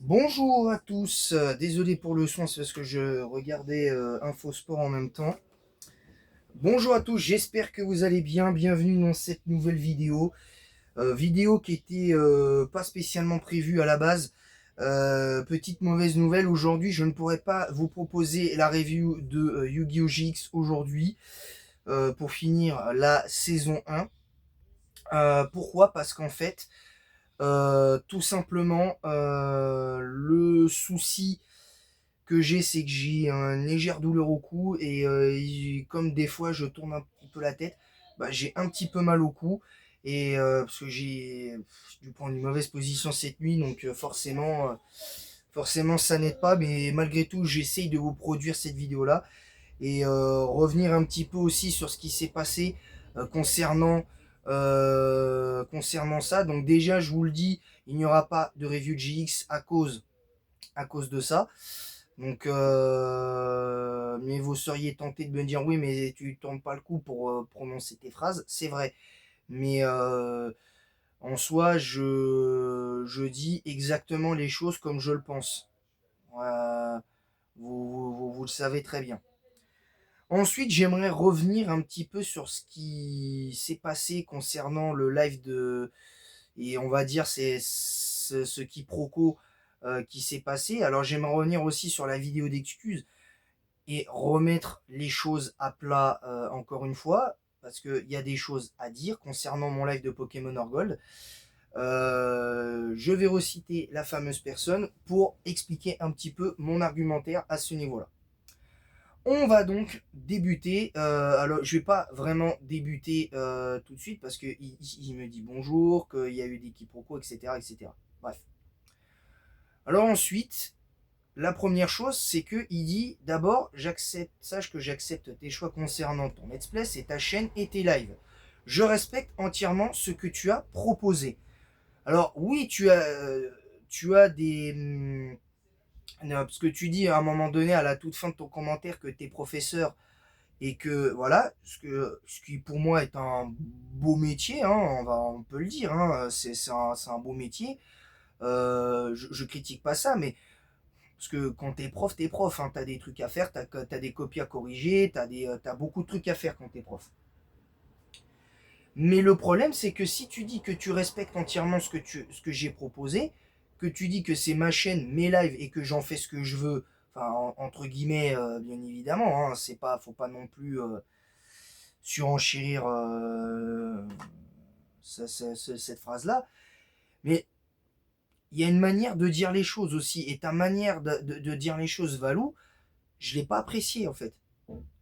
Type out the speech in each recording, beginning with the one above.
Bonjour à tous, désolé pour le son, c'est parce que je regardais Infosport en même temps. Bonjour à tous, j'espère que vous allez bien, bienvenue dans cette nouvelle vidéo. Vidéo qui était pas spécialement prévue à la base. Petite mauvaise nouvelle, aujourd'hui je ne pourrais pas vous proposer la review de Yu-Gi-Oh! GX aujourd'hui pour finir la saison 1. Pourquoi? Parce qu'en fait, tout simplement, le souci que j'ai, c'est que j'ai une légère douleur au cou et comme des fois je tourne un petit peu la tête, bah, j'ai un petit peu mal au cou et parce que j'ai dû prendre une mauvaise position cette nuit, donc forcément ça n'aide pas, mais malgré tout j'essaye de vous produire cette vidéo là et revenir un petit peu aussi sur ce qui s'est passé concernant ça. Donc déjà je vous le dis, il n'y aura pas de review de GX à cause de ça. Donc, mais vous seriez tenté de me dire oui, mais tu tournes pas le coup pour prononcer tes phrases. C'est vrai. Mais en soi, je dis exactement les choses comme je le pense. Euh, vous le savez très bien. Ensuite, j'aimerais revenir un petit peu sur ce qui s'est passé concernant le live de. Et on va dire, c'est ce quiproquo qui s'est passé. Alors, j'aimerais revenir aussi sur la vidéo d'excuses et remettre les choses à plat encore une fois, parce qu'il y a des choses à dire concernant mon live de Pokémon Or Gold. Je vais reciter la fameuse personne pour expliquer un petit peu mon argumentaire à ce niveau-là. On va donc débuter. Alors, je vais pas vraiment débuter tout de suite parce que il me dit bonjour, qu'il y a eu des quiproquos, etc., etc. Bref. Alors ensuite, la première chose, c'est que il dit d'abord, sache que j'accepte tes choix concernant ton let's play, c'est ta chaîne et tes lives. Je respecte entièrement ce que tu as proposé. Alors oui, tu as des non, parce que tu dis à un moment donné, à la toute fin de ton commentaire, que tu es professeur et que voilà, ce qui pour moi est un beau métier, hein, on peut le dire, hein, c'est un beau métier. Je critique pas ça, mais parce que quand t'es prof, hein, t'as des trucs à faire, t'as des copies à corriger, t'as beaucoup de trucs à faire quand t'es prof. Mais le problème, c'est que si tu dis que tu respectes entièrement ce que j'ai proposé, que tu dis que c'est ma chaîne, mes lives et que j'en fais ce que je veux, enfin entre guillemets, bien évidemment, hein, faut pas non plus surenchérir cette phrase-là, mais il y a une manière de dire les choses aussi, et ta manière de dire les choses, Valou, je l'ai pas apprécié en fait.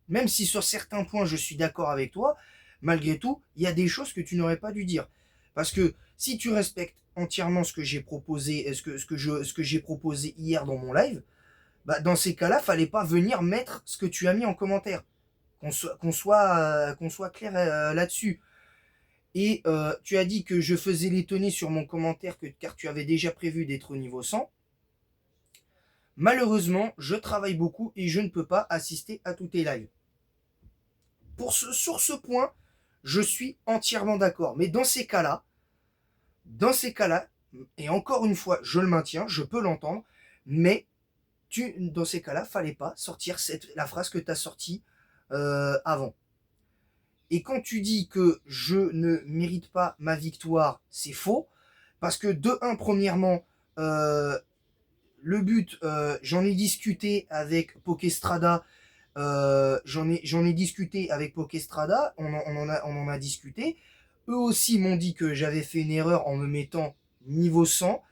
Même si sur certains points je suis d'accord avec toi, malgré tout, il y a des choses que tu n'aurais pas dû dire. Parce que si tu respectes entièrement ce que j'ai proposé, ce que j'ai proposé hier dans mon live, bah dans ces cas-là, fallait pas venir mettre ce que tu as mis en commentaire. Qu'on soit clair là-dessus. Et tu as dit que je faisais l'étonné sur mon commentaire car tu avais déjà prévu d'être au niveau 100. Malheureusement, je travaille beaucoup et je ne peux pas assister à tous tes lives. Sur ce point, je suis entièrement d'accord. Mais dans ces cas-là, et encore une fois, je le maintiens, je peux l'entendre, mais dans ces cas-là, fallait pas sortir la phrase que tu as sortie avant. Et quand tu dis que je ne mérite pas ma victoire, c'est faux. Parce que de un, premièrement, le but, j'en ai discuté avec Pokestrada. J'en ai discuté avec Pokestrada. On en a discuté. Eux aussi m'ont dit que j'avais fait une erreur en me mettant niveau 100.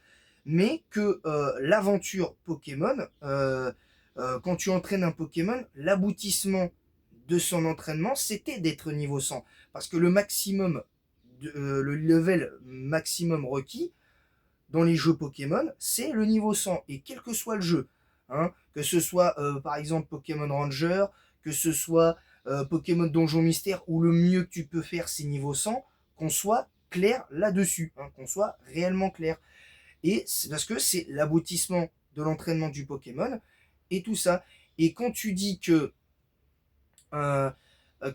Mais que l'aventure Pokémon, quand tu entraînes un Pokémon, l'aboutissement de son entraînement, c'était d'être niveau 100. Parce que le level maximum requis dans les jeux Pokémon, c'est le niveau 100. Et quel que soit le jeu, hein, que ce soit par exemple Pokémon Ranger, que ce soit Pokémon Donjon Mystère, où le mieux que tu peux faire, c'est niveau 100, qu'on soit clair là-dessus, hein, qu'on soit réellement clair. Et c'est parce que c'est l'aboutissement de l'entraînement du Pokémon et tout ça. Et quand tu dis euh,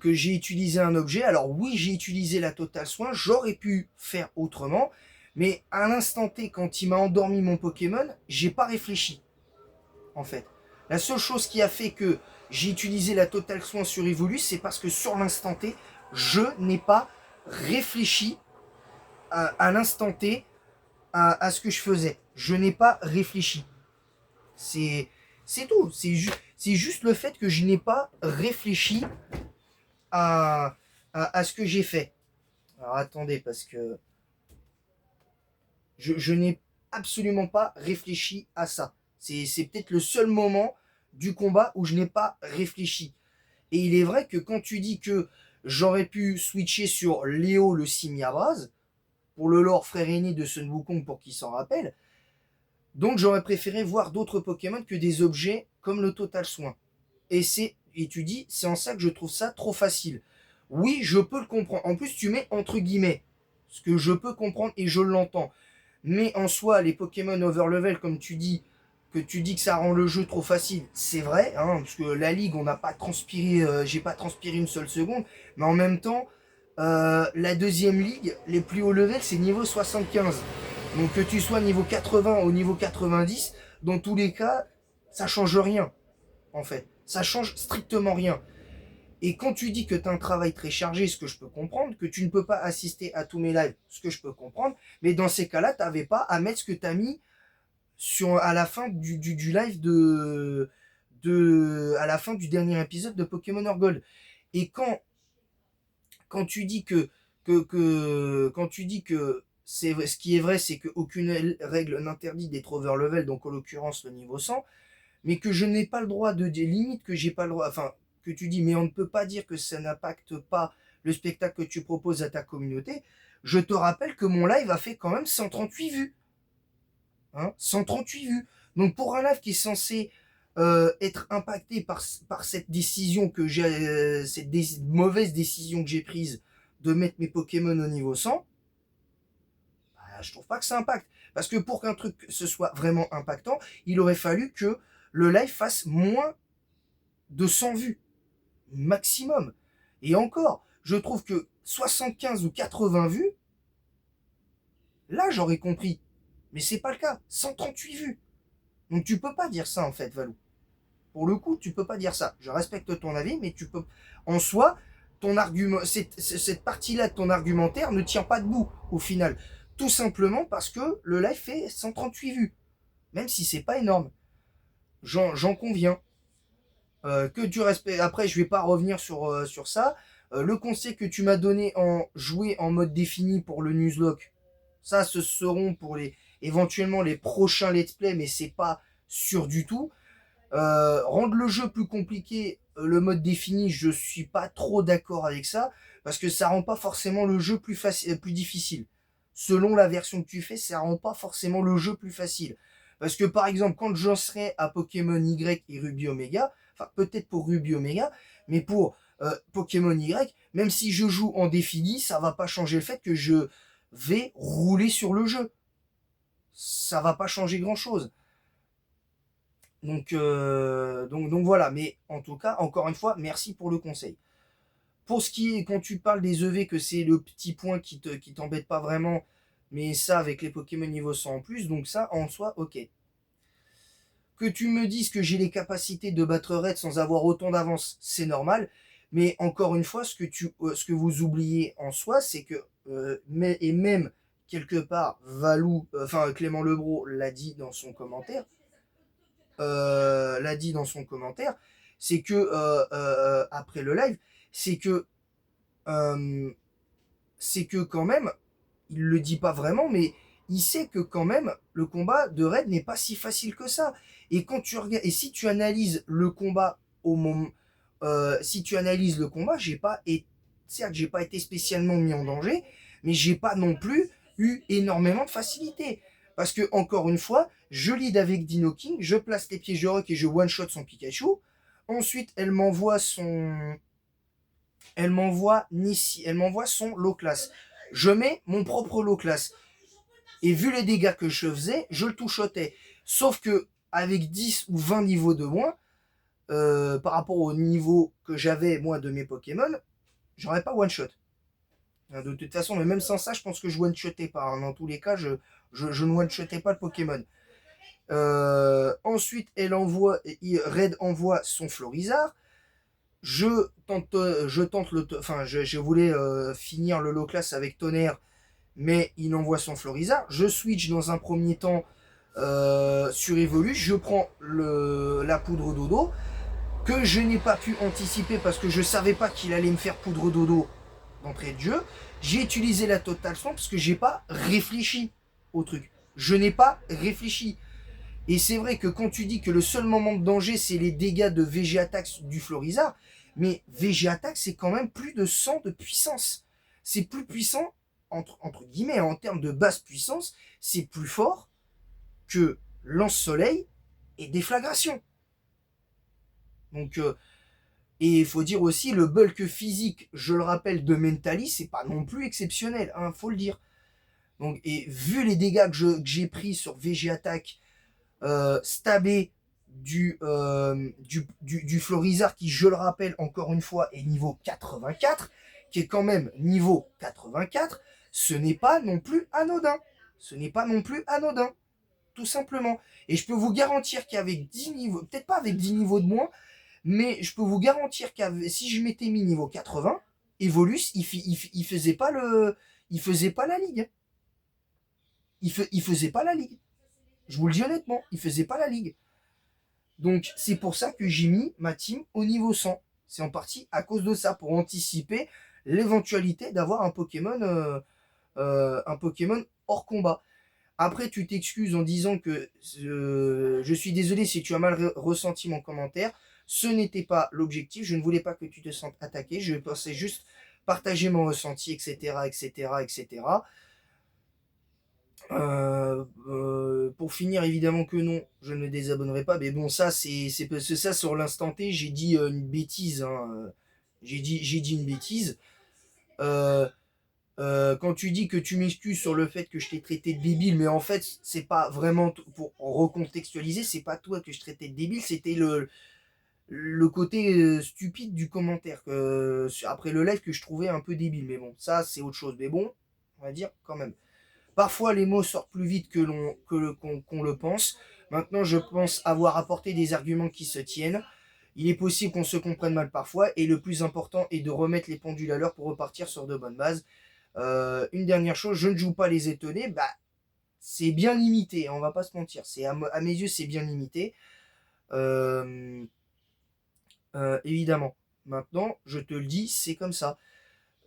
que j'ai utilisé un objet, alors oui, j'ai utilisé la Total Soin, j'aurais pu faire autrement, Mais à l'instant T, quand il m'a endormi mon Pokémon, j'ai pas réfléchi, en fait. La seule chose qui a fait que j'ai utilisé la Total Soin sur Evolus, c'est parce que sur l'instant T, je n'ai pas réfléchi à l'instant T à ce que je faisais. Je n'ai pas réfléchi. C'est c'est tout. C'est juste le fait que je n'ai pas réfléchi à ce que j'ai fait. Alors attendez, parce que je n'ai absolument pas réfléchi à ça. C'est peut-être le seul moment du combat où je n'ai pas réfléchi. Et il est vrai que quand tu dis que j'aurais pu switcher sur Léo le Simiabras, pour le lore frère aîné de Sun Wukong pour qui s'en rappelle, donc j'aurais préféré voir d'autres Pokémon que des objets comme le Total Soin. Et tu dis, c'est en ça que je trouve ça trop facile. Oui, je peux le comprendre. En plus, tu mets entre guillemets ce que je peux comprendre et je l'entends. Mais en soi, les Pokémon overlevel, comme tu dis que ça rend le jeu trop facile, c'est vrai, hein, parce que la ligue, on n'a pas transpiré, j'ai pas transpiré une seule seconde, mais en même temps, la deuxième ligue, les plus hauts level, c'est niveau 75. Donc que tu sois niveau 80 ou niveau 90, dans tous les cas, ça change rien, en fait. Ça change strictement rien. Et quand tu dis que tu as un travail très chargé, ce que je peux comprendre, que tu ne peux pas assister à tous mes lives, ce que je peux comprendre, mais dans ces cas-là, tu n'avais pas à mettre ce que tu as mis à la fin du live à la fin du dernier épisode de Pokémon Or Gold. Et quand tu dis quand tu dis que ce qui est vrai, c'est qu'aucune règle n'interdit d'être overlevel, donc en l'occurrence le niveau 100, mais que je n'ai pas le droit de dire, limite que j'ai pas le droit, enfin, que tu dis, mais on ne peut pas dire que ça n'impacte pas le spectacle que tu proposes à ta communauté, je te rappelle que mon live a fait quand même 138 vues. Hein, 138 vues. Donc pour un live qui est censé être impacté par cette décision que j'ai, mauvaise décision que j'ai prise de mettre mes Pokémon au niveau 100, bah, je trouve pas que ça impacte. Parce que pour qu'un truc ce soit vraiment impactant, il aurait fallu que le live fasse moins de 100 vues. Maximum. Et encore, je trouve que 75 ou 80 vues, là j'aurais compris. Mais c'est pas le cas. 138 vues. Donc tu peux pas dire ça en fait, Valou. Pour le coup, tu peux pas dire ça. Je respecte ton avis, mais tu peux. En soi, ton argument, cette partie-là de ton argumentaire ne tient pas debout au final. Tout simplement parce que le live fait 138 vues. Même si c'est pas énorme. J'en conviens. Que tu respectes. Après, je vais pas revenir sur ça. Le conseil que tu m'as donné en jouer en mode défini pour le Nuzlocke, ça, ce seront pour éventuellement les prochains let's play, mais c'est pas sûr du tout. Rendre le jeu plus compliqué, le mode défini, je suis pas trop d'accord avec ça, parce que ça rend pas forcément le jeu plus facile, plus difficile. Selon la version que tu fais, ça rend pas forcément le jeu plus facile. Parce que par exemple, quand j'en serai à Pokémon Y et Ruby Omega, enfin peut-être pour Ruby Omega, mais pour Pokémon Y, même si je joue en défini, ça va pas changer le fait que je vais rouler sur le jeu. Ça va pas changer grand chose. Donc voilà, mais en tout cas, encore une fois, merci pour le conseil. Pour ce qui est, quand tu parles des EV, que c'est le petit point qui t'embête pas vraiment, mais ça avec les Pokémon niveau 100 en plus, donc ça en soi, ok. Que tu me dises que j'ai les capacités de battre Red sans avoir autant d'avance, c'est normal, mais encore une fois, ce que vous oubliez en soi, c'est que, et même quelque part, Clément Lebro l'a dit dans son commentaire, c'est que après le live, c'est que euh, c'est que quand même, il le dit pas vraiment, mais il sait que quand même le combat de Red n'est pas si facile que ça. Et quand tu regardes, et si tu analyses le combat au moment, si tu analyses le combat, certes, j'ai pas été spécialement mis en danger, mais j'ai pas non plus eu énormément de facilité. Parce que, encore une fois, je lead avec Dino King, je place les pièges de rock et je one-shot son Pikachu. Ensuite, elle m'envoie son low class. Je mets mon propre low class. Et vu les dégâts que je faisais, je le touchotais. Sauf que, avec 10 ou 20 niveaux de moins, par rapport au niveau que j'avais, moi, de mes Pokémon, j'aurais pas one-shot. De toute façon, mais même sans ça, je pense que je one-shotais pas, hein. Dans tous les cas, je ne one-shotais pas le Pokémon. Ensuite, Red envoie son Florizard. Je voulais finir le low class avec Tonnerre, mais il envoie son Florizard. Je switch dans un premier temps sur Evolus. Je prends la poudre dodo que je n'ai pas pu anticiper parce que je savais pas qu'il allait me faire poudre dodo d'entrée de jeu. J'ai utilisé la Total Swamp parce que j'ai pas réfléchi au truc. Je n'ai pas réfléchi. Et c'est vrai que quand tu dis que le seul moment de danger, c'est les dégâts de VG Attack du Florizard, mais VG Attack, c'est quand même plus de 100 de puissance. C'est plus puissant, entre guillemets, en termes de basse puissance, c'est plus fort que Lance-Soleil et Déflagration. Donc, et il faut dire aussi, le bulk physique, je le rappelle, de Mentali, c'est pas non plus exceptionnel, hein, faut le dire. Donc, et vu les dégâts que j'ai pris sur VG Attack, stabé du Florizard qui, je le rappelle encore une fois, est niveau 84, qui est quand même niveau 84, ce n'est pas non plus anodin. Ce n'est pas non plus anodin, tout simplement. Et je peux vous garantir qu'avec 10 niveaux, peut-être pas avec 10 niveaux de moins, mais je peux vous garantir qu'avec si je m'étais mis niveau 80, Evolus, il faisait pas la ligue. Il faisait pas la ligue. Je vous le dis honnêtement, il faisait pas la ligue. Donc c'est pour ça que j'ai mis ma team au niveau 100. C'est en partie à cause de ça, pour anticiper l'éventualité d'avoir un Pokémon hors combat. Après, tu t'excuses en disant que je suis désolé si tu as mal ressenti mon commentaire. Ce n'était pas l'objectif. Je ne voulais pas que tu te sentes attaqué. Je pensais juste partager mon ressenti, etc., etc., etc. Pour finir, évidemment que non, je ne me désabonnerai pas. Mais bon, ça, c'est ça sur l'instant T. J'ai dit une bêtise. Hein. J'ai dit une bêtise. Quand tu dis que tu m'excuses sur le fait que je t'ai traité de débile, mais en fait, c'est pas vraiment, pour recontextualiser, c'est pas toi que je traitais de débile, c'était le côté stupide du commentaire après le live que je trouvais un peu débile. Mais bon, ça, c'est autre chose. Mais bon, on va dire quand même. Parfois, les mots sortent plus vite qu'on le pense. Maintenant, je pense avoir apporté des arguments qui se tiennent. Il est possible qu'on se comprenne mal parfois, et le plus important est de remettre les pendules à l'heure pour repartir sur de bonnes bases. Une dernière chose, je ne joue pas les étonnés, bah c'est bien limité, on va pas se mentir. À mes yeux, c'est bien limité. Évidemment. Maintenant, je te le dis, c'est comme ça.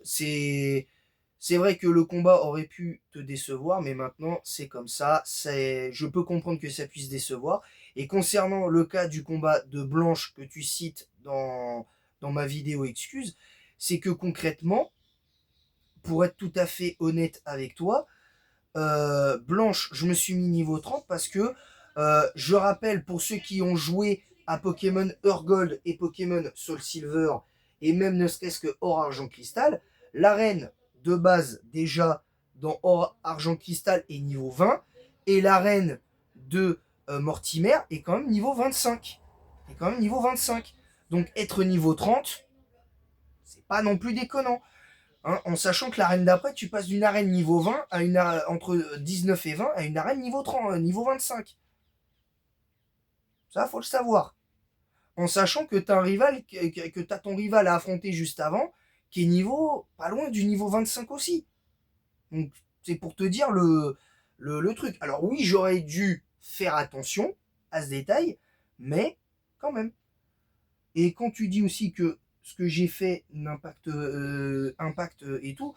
C'est vrai que le combat aurait pu te décevoir, mais maintenant c'est comme ça. Je peux comprendre que ça puisse décevoir. Et concernant le cas du combat de Blanche que tu cites dans ma vidéo excuse, c'est que concrètement, pour être tout à fait honnête avec toi, Blanche, je me suis mis niveau 30 parce que je rappelle pour ceux qui ont joué à Pokémon Gold et Pokémon Soul Silver, et même ne serait-ce que Or Argent Cristal, l'arène de base déjà dans Or Argent Cristal est niveau 20, et l'arène de Mortimer est quand même niveau 25. Est quand même niveau 25. Donc être niveau 30, c'est pas non plus déconnant. Hein, en sachant que l'arène d'après, tu passes d'une arène niveau 20 à entre 19 et 20 à une arène niveau 30, niveau 25. Ça, faut le savoir. En sachant que tu as un rival, que t'as ton rival à affronter juste avant, qui est niveau pas loin du niveau 25 aussi. Donc c'est pour te dire le truc. Alors oui, j'aurais dû faire attention à ce détail, mais quand même. Et quand tu dis aussi que ce que j'ai fait impacte et tout,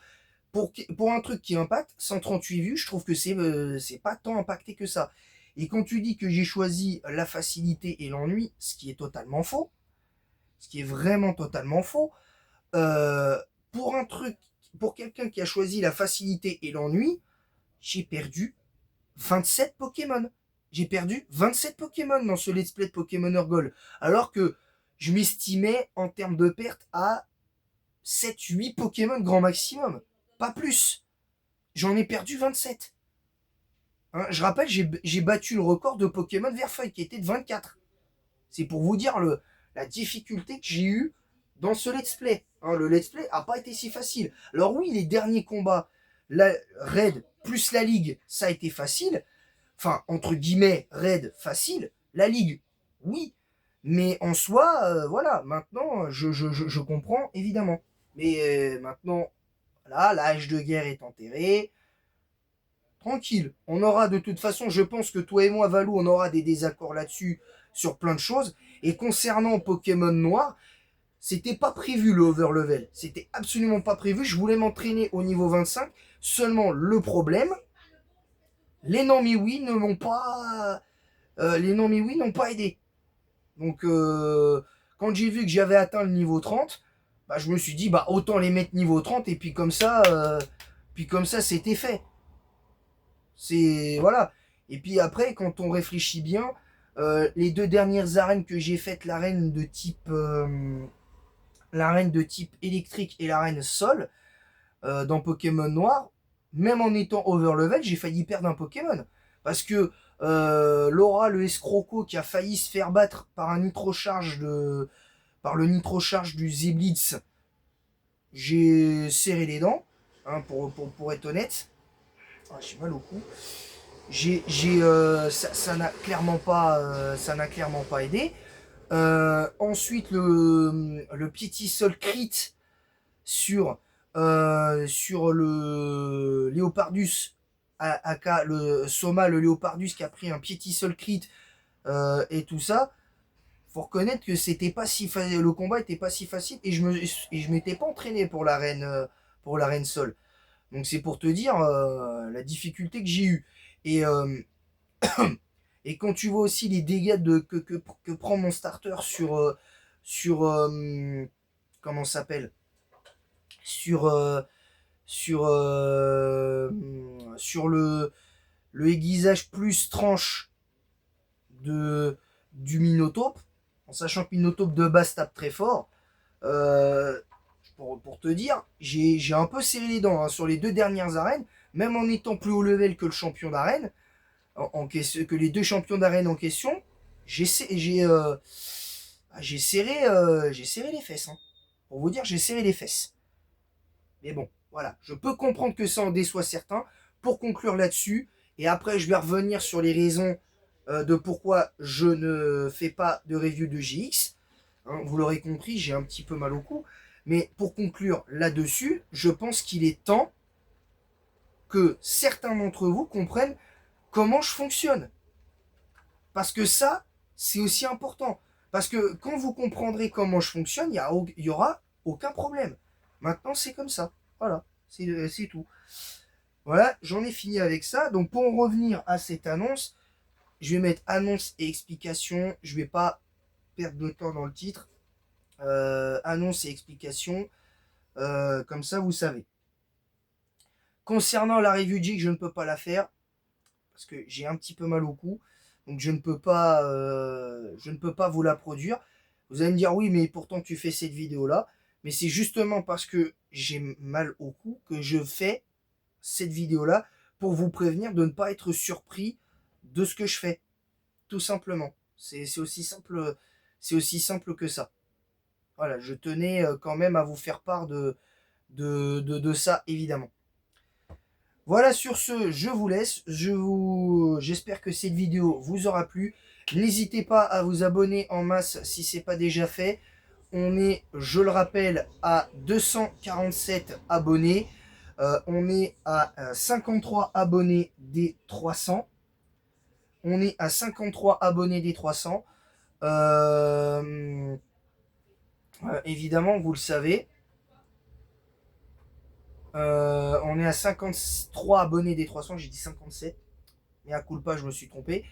pour un truc qui impacte, 138 vues, je trouve que c'est pas tant impacté que ça. Et quand tu dis que j'ai choisi la facilité et l'ennui, ce qui est totalement faux, ce qui est vraiment totalement faux, euh, pour quelqu'un qui a choisi la facilité et l'ennui, j'ai perdu 27 Pokémon. J'ai perdu 27 Pokémon dans ce let's play de Pokémon Gold. Alors que je m'estimais en termes de perte à 7-8 Pokémon grand maximum. Pas plus. J'en ai perdu 27. Hein, je rappelle, j'ai battu le record de Pokémon Verfeuille qui était de 24. C'est pour vous dire la difficulté que j'ai eue dans ce let's play. Hein, le let's play a pas été si facile. Alors oui, les derniers combats, la Raid plus la Ligue, ça a été facile. Enfin, entre guillemets, Raid facile. La Ligue, oui. Mais en soi, voilà, maintenant, je comprends, évidemment. Mais maintenant, là, l'âge de guerre est enterré. Tranquille. On aura de toute façon, je pense que toi et moi, Valou, on aura des désaccords là-dessus sur plein de choses. Et concernant Pokémon Noir, c'était pas prévu le overlevel. C'était absolument pas prévu. Je voulais m'entraîner au niveau 25. Seulement, le problème, les non-miwi ne m'ont pas. Les non-miwi n'ont pas aidé. Donc, quand j'ai vu que j'avais atteint le niveau 30, bah, je me suis dit, bah, autant les mettre niveau 30 et puis comme ça, c'était fait. C'est voilà. Et puis après, quand on réfléchit bien, les deux dernières arènes que j'ai faites, l'arène de type électrique et l'arène sol, dans Pokémon Noir, même en étant overlevel, j'ai failli perdre un Pokémon. Parce que Laura, le escroco, qui a failli se faire battre par par le nitrocharge du Zeblitz, j'ai serré les dents, hein, pour être honnête. Ah, j'ai mal au cou. Ça n'a clairement pas aidé. Ensuite, le Pietisol crit sur le Léopardus, aka le Soma, le Léopardus qui a pris un Pietisol crit, et tout ça. Faut reconnaître que c'était pas si le combat était pas si facile et je m'étais pas entraîné pour l'arène sol. Donc c'est pour te dire la difficulté que j'ai eue. Et Et quand tu vois aussi les dégâts que prend mon starter sur comment ça s'appelle, sur sur sur le aiguisage plus tranche de du Minotape, en sachant que Minotape de base tape très fort, euh, pour te dire, j'ai un peu serré les dents, hein, sur les deux dernières arènes, même en étant plus haut level que le champion d'arène, que les deux champions d'arène en question, j'ai j'ai serré les fesses. Hein. Pour vous dire, j'ai serré les fesses. Mais bon, voilà. Je peux comprendre que ça en déçoit certains. Pour conclure là-dessus, et après je vais revenir sur les raisons de pourquoi je ne fais pas de review de GX. Hein, vous l'aurez compris, j'ai un petit peu mal au cou. Mais pour conclure là-dessus, je pense qu'il est temps que certains d'entre vous comprennent comment je fonctionne. Parce que ça, c'est aussi important. Parce que quand vous comprendrez comment je fonctionne, il y aura aucun problème. Maintenant, c'est comme ça. Voilà, c'est tout. Voilà, j'en ai fini avec ça. Donc, pour en revenir à cette annonce, je vais mettre annonce et explication. Je vais pas perdre de temps dans le titre. Annonce et explication. Comme ça, vous savez. Concernant la review Jig, je ne peux pas la faire parce que j'ai un petit peu mal au cou. Donc je ne peux pas vous la produire. Vous allez me dire oui, mais pourtant tu fais cette vidéo là. Mais c'est justement parce que j'ai mal au cou que je fais cette vidéo là pour vous prévenir de ne pas être surpris de ce que je fais. Tout simplement. C'est aussi simple que ça. Voilà, je tenais quand même à vous faire part de ça, évidemment. Voilà, sur ce, je vous laisse. J'espère que cette vidéo vous aura plu. N'hésitez pas à vous abonner en masse si ce n'est pas déjà fait. On est, je le rappelle, à 247 abonnés. On est à 53 abonnés des 300. On est à 53 abonnés des 300. Évidemment, vous le savez. On est à 53 abonnés des 300, j'ai dit 57. Mais à culpa, je me suis trompé.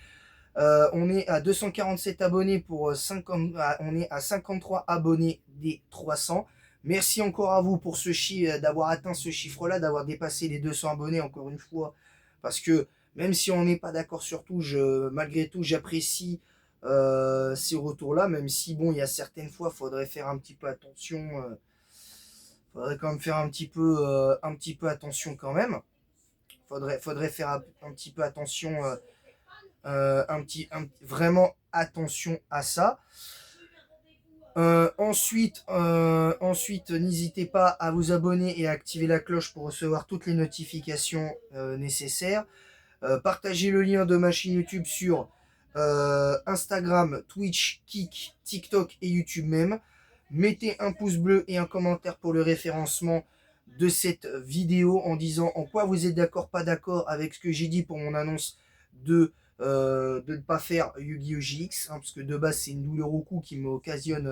On est à 247 abonnés pour 50, on est à 53 abonnés des 300. Merci encore à vous pour ce chiffre, d'avoir atteint ce chiffre-là, d'avoir dépassé les 200 abonnés encore une fois. Parce que même si on n'est pas d'accord sur tout, malgré tout, j'apprécie ces retours-là, même si bon, il y a certaines fois, faudrait faire un petit peu attention. Faudrait quand même faire un petit peu attention quand même. Faudrait faire un petit peu attention, vraiment attention à ça. Ensuite, n'hésitez pas à vous abonner et à activer la cloche pour recevoir toutes les notifications nécessaires. Partagez le lien de ma chaîne YouTube sur Instagram, Twitch, Kik, TikTok et YouTube même. Mettez un pouce bleu et un commentaire pour le référencement de cette vidéo en disant en quoi vous êtes d'accord, pas d'accord avec ce que j'ai dit pour mon annonce de ne pas faire Yu-Gi-Oh! GX, parce que de base c'est une douleur au cou qui occasionne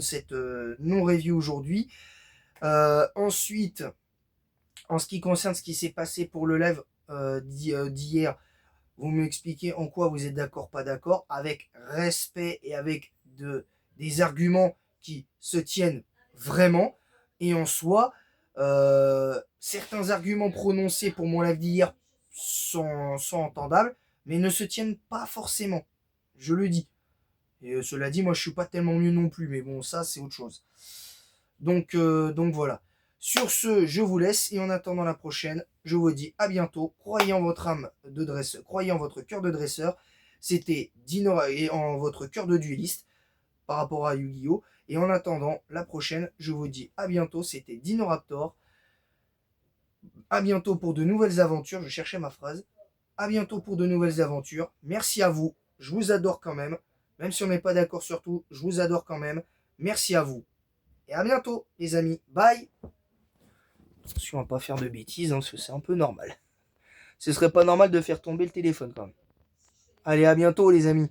cette non-review aujourd'hui. Ensuite, en ce qui concerne ce qui s'est passé pour le live d'hier, vous m'expliquez en quoi vous êtes d'accord, pas d'accord, avec respect et avec des arguments qui se tiennent vraiment. Et en soi, certains arguments prononcés pour mon live d'hier sont entendables, mais ne se tiennent pas forcément. Je le dis. Et cela dit, moi je suis pas tellement mieux non plus, mais bon, ça c'est autre chose. Donc voilà. Sur ce, je vous laisse et en attendant la prochaine, je vous dis à bientôt. Croyez en votre âme de dresseur, croyez en votre cœur de dresseur. C'était Dino et en votre cœur de dueliste par rapport à Yu-Gi-Oh! Et en attendant la prochaine, je vous dis à bientôt. C'était Dino Raptor. À bientôt pour de nouvelles aventures. Je cherchais ma phrase. À bientôt pour de nouvelles aventures. Merci à vous. Je vous adore quand même. Même si on n'est pas d'accord sur tout, je vous adore quand même. Merci à vous. Et à bientôt, les amis. Bye. Attention à pas faire de bêtises, parce que c'est un peu normal. Ce serait pas normal de faire tomber le téléphone quand même. Allez, à bientôt, les amis.